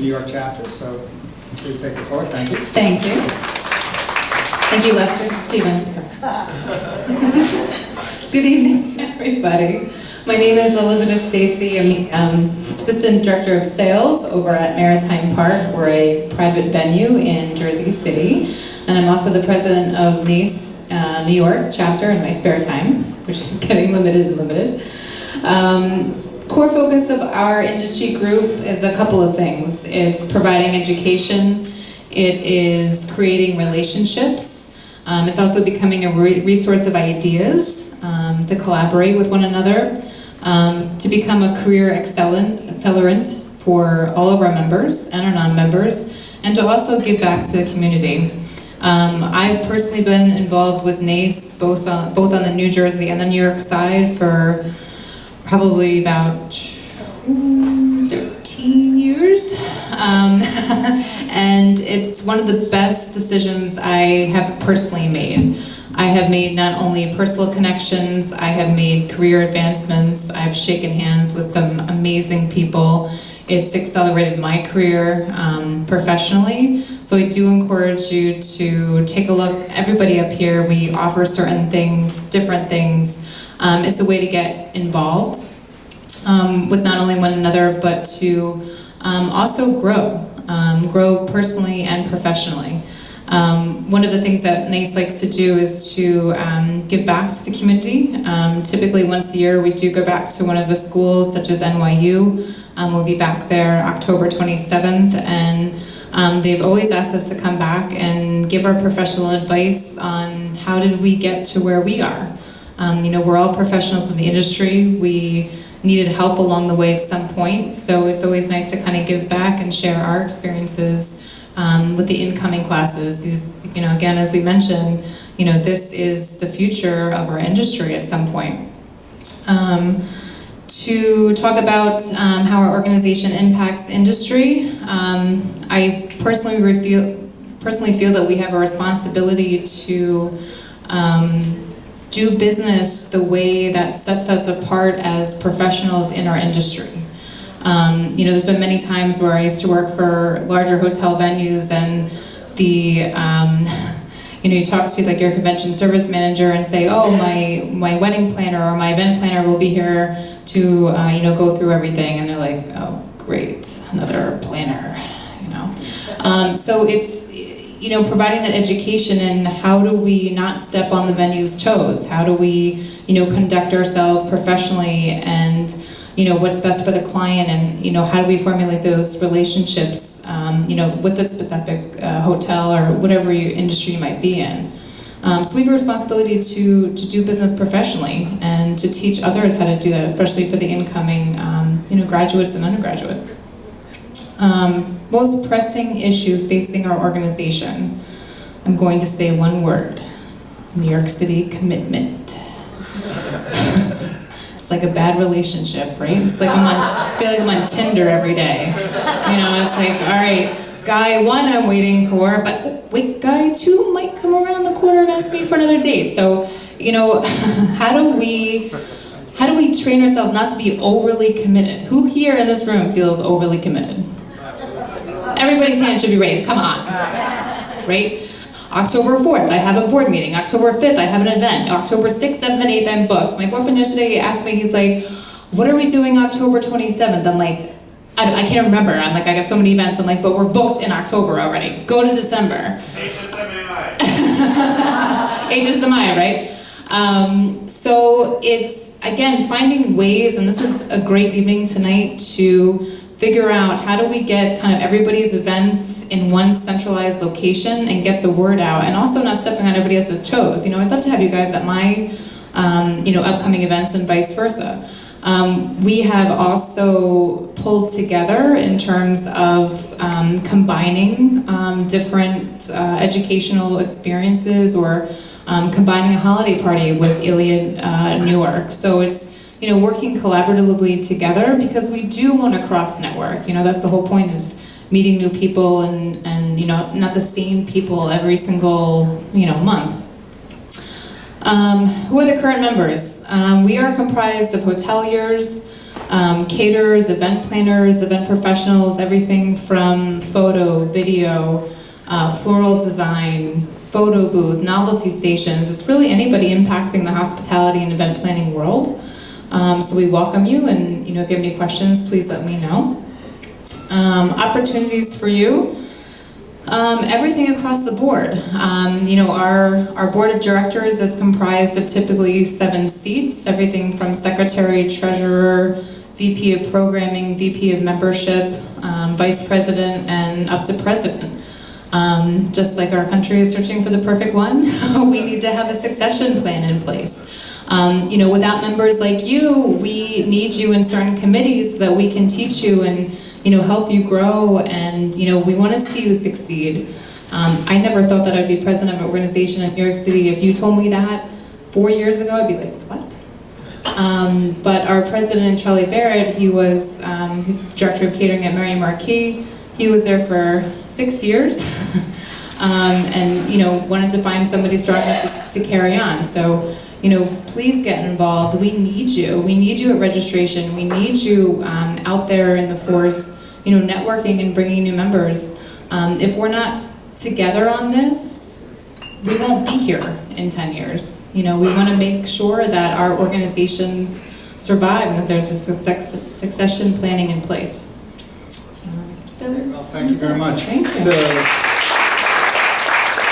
New York chapter. So please take the floor. Thank you. Thank you. Thank you, Lester. Stephen, sorry. Good evening, everybody. My name is Elizabeth Stacey. I'm Assistant Director of Sales over at Maritime Park. We're a private venue in Jersey City. And I'm also the president of NACE New York chapter in my spare time, which is getting limited. Core focus of our industry group is a couple of things. It's providing education. It is creating relationships. It's also becoming a resource of ideas to collaborate with one another, to become a career accelerant for all of our members and our non-members, and to also give back to the community. I've personally been involved with NACE both on the New Jersey and the New York side for probably about 13 years. And it's one of the best decisions I have personally made. I have made not only personal connections, I have made career advancements, I've shaken hands with some amazing people. It's accelerated my career professionally. So I do encourage you to take a look. Everybody up here, we offer certain things, different things. It's a way to get involved with not only one another, but to also grow personally and professionally. One of the things that NACE likes to do is to give back to the community. Typically once a year we do go back to one of the schools, such as NYU. We'll be back there October 27th, and they've always asked us to come back and give our professional advice on how did we get to where we are. We're all professionals in the industry. We needed help along the way at some point, so it's always nice to kind of give back and share our experiences with the incoming classes. Again, as we mentioned, this is the future of our industry at some point. To talk about how our organization impacts industry, I personally feel that we have a responsibility to do business the way that sets us apart as professionals in our industry. There's been many times where I used to work for larger hotel venues, and you talk to like your convention service manager and say, oh, my wedding planner or my event planner will be here to go through everything, and they're like, oh, great, another planner, So it's providing that education and how do we not step on the venue's toes? How do we conduct ourselves professionally, and what's best for the client, and how do we formulate those relationships with the specific hotel or whatever industry you might be in. So we have a responsibility to do business professionally and to teach others how to do that, especially for the incoming graduates and undergraduates. Most pressing issue facing our organization, I'm going to say one word: New York City commitment. It's like a bad relationship, right? It's like I feel like I'm on Tinder every day. It's like, all right, guy one I'm waiting for, but wait, guy two might come around the corner and ask me for another date. So, how do we train ourselves not to be overly committed? Who here in this room feels overly committed? Everybody's hand should be raised, come on, right? October 4th, I have a board meeting. October 5th, I have an event. October 6th, 7th, and 8th, I'm booked. My boyfriend yesterday asked me, he's like, what are we doing October 27th? I'm like, I can't remember. I'm like, I got so many events. I'm like, but we're booked in October already. Go to December. HSMI, right? So it's, again, finding ways, and this is a great evening tonight to figure out how do we get kind of everybody's events in one centralized location and get the word out, and also not stepping on everybody else's toes. I'd love to have you guys at my, upcoming events and vice versa. We have also pulled together in terms of combining different educational experiences, or combining a holiday party with Iliad Newark. So it's working collaboratively together, because we do want to cross network. That's the whole point, is meeting new people and not the same people every single month. Who are the current members? We are comprised of hoteliers, Caterers, event planners, event professionals, everything from photo, video, floral design, photo booth, novelty stations. It's really anybody impacting the hospitality and event planning world. So we welcome you, and if you have any questions, please let me know. Opportunities for you. Everything across the board. Our board of directors is comprised of typically 7 seats, everything from secretary, treasurer, VP of programming, VP of membership, vice president, and up to president. Just like our country is searching for the perfect one, we need to have a succession plan in place. Without members like you, we need you in certain committees so that we can teach you and help you grow, and we want to see you succeed. I never thought that I'd be president of an organization in New York City. If you told me that 4 years ago, I'd be like, what? But our president, Charlie Barrett, he's director of catering at Mary Marquis. He was there for 6 years, and wanted to find somebody strong enough to carry on. So, please get involved. We need you. We need you at registration. We need you out there in the force, networking and bringing new members. If we're not together on this, we won't be here in 10 years. We want to make sure that our organizations survive and that there's a succession planning in place. Well, thank you very much. Thank you. So,